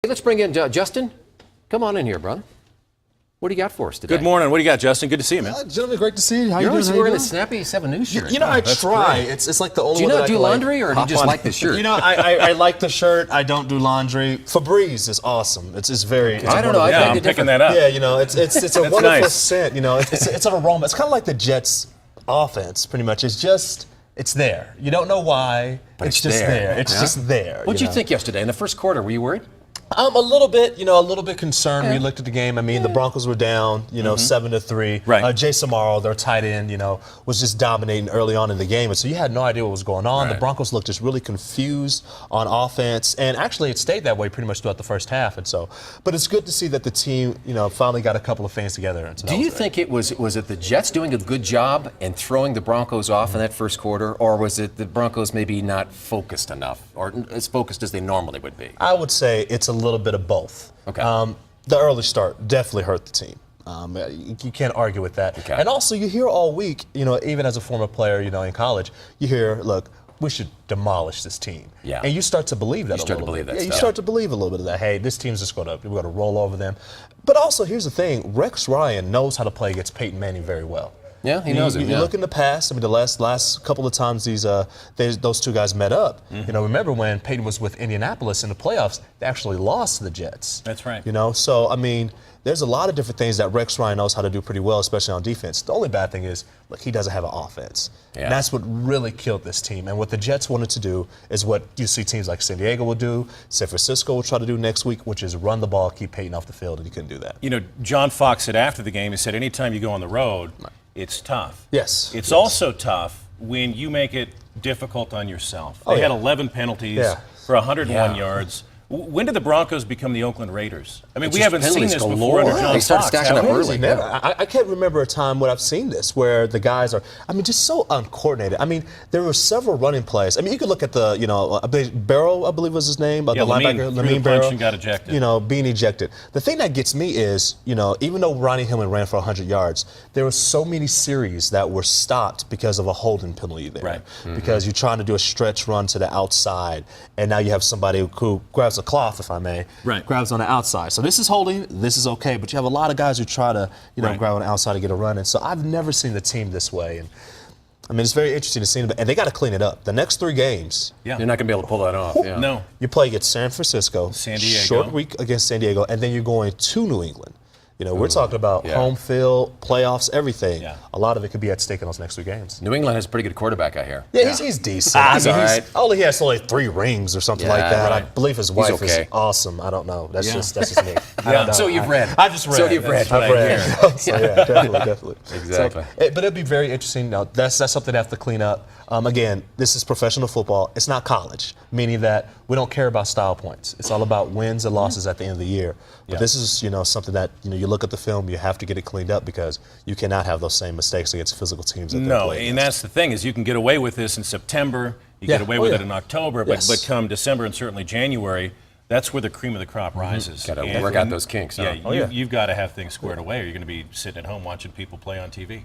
let's bring in Justin. Come on in here, brother. What do you got for us today? Good morning. What do you got, Justin? Good to see you, man. Gentlemen, great to see you. How You're you doing? always wearing a snappy 7 News shirt. You know, I try. Great. It's like the only Do you one not that do I can, laundry, or do you just like the shirt? You know, I like the shirt. I don't do laundry. Febreze is awesome. It's very. It's I don't know. Yeah, I'm picking that up. Yeah, you know, it's a wonderful nice. scent. You know, it's an aroma. It's kind of like the Jets' offense, pretty much. It's there. You don't know why. But it's just there. It's just there. What did you think yesterday in the first quarter? Were you worried? A little bit concerned when you looked at the game. I mean, the Broncos were down, 7-3. Right. Jay Samaro, their tight end, was just dominating early on in the game. And so you had no idea what was going on. Right. The Broncos looked just really confused on offense. And actually, it stayed that way pretty much throughout the first half. And so, but it's good to see that the team, finally got a couple of things together. And so Do you think it was it the Jets doing a good job and throwing the Broncos off in that first quarter, or was it the Broncos maybe not focused enough, or as focused as they normally would be? I would say it's a little bit of both. Okay. The early start definitely hurt the team. You can't argue with that. Okay. And also, you hear all week, even as a former player, in college, you hear, look, we should demolish this team. Yeah. And you start to believe that You a start little to believe bit. that You stuff. start to believe a little bit of that. Hey, this team's just we're going to roll over them. But also, here's the thing. Rex Ryan knows how to play against Peyton Manning very well. Yeah, he knows it. You look in the past. I mean, the last couple of times those two guys met up. Remember when Peyton was with Indianapolis in the playoffs? They actually lost to the Jets. That's right. So I mean, there's a lot of different things that Rex Ryan knows how to do pretty well, especially on defense. The only bad thing is, look, he doesn't have an offense. Yeah. And that's what really killed this team. And what the Jets wanted to do is what you see teams like San Diego will do, San Francisco will try to do next week, which is run the ball, keep Peyton off the field, and he couldn't do that. John Fox said after the game, he said, anytime you go on the road, it's tough. Yes. It's also tough when you make it difficult on yourself. They had 11 penalties for 101 yards. When did the Broncos become the Oakland Raiders? I mean, we haven't seen this before under John They started Fox. stacking up early. I can't remember a time when I've seen this where the guys are, just so uncoordinated. I mean, there were several running plays. I mean, you could look at the, Barrow, I believe was his name, the linebacker, Lamine Barrow, and got ejected. Being ejected. The thing that gets me is, even though Ronnie Hillman ran for 100 yards, there were so many series that were stopped because of a holding penalty there. Right. Because you're trying to do a stretch run to the outside, and now you have somebody who grabs a cloth, if I may, grabs on the outside. So this is holding, this is okay, but you have a lot of guys who try to, grab on the outside to get a run. And so I've never seen the team this way. And I mean, it's very interesting to see them, and they got to clean it up. The next 3 games, You're not going to be able to pull that off. Yeah. No. you play against San Francisco, San Diego. short week against San Diego, and then you're going to New England. We're talking about home field, playoffs, everything. Yeah. A lot of it could be at stake in those next 3 games. New England has a pretty good quarterback, I hear. Yeah, he's decent. He's all right. He has only 3 rings or something like that. Right. I believe his wife okay. is awesome. I don't know. That's just me. I don't know. So you've read. I've just read. So you've read. I've read. So, yeah, definitely. Exactly. So, but it'll be very interesting. Now, that's something they have to clean up. Again, this is professional football. It's not college, meaning that we don't care about style points. It's all about wins and losses at the end of the year. But this is, something that, you look at the film, you have to get it cleaned up because you cannot have those same mistakes against physical teams that they're playing and against. that's the thing is you can get away with this in September, you get away with it in October, but come December and certainly January, that's where the cream of the crop rises. Got to work out those kinks. Yeah, you've got to have things squared away or you're going to be sitting at home watching people play on TV.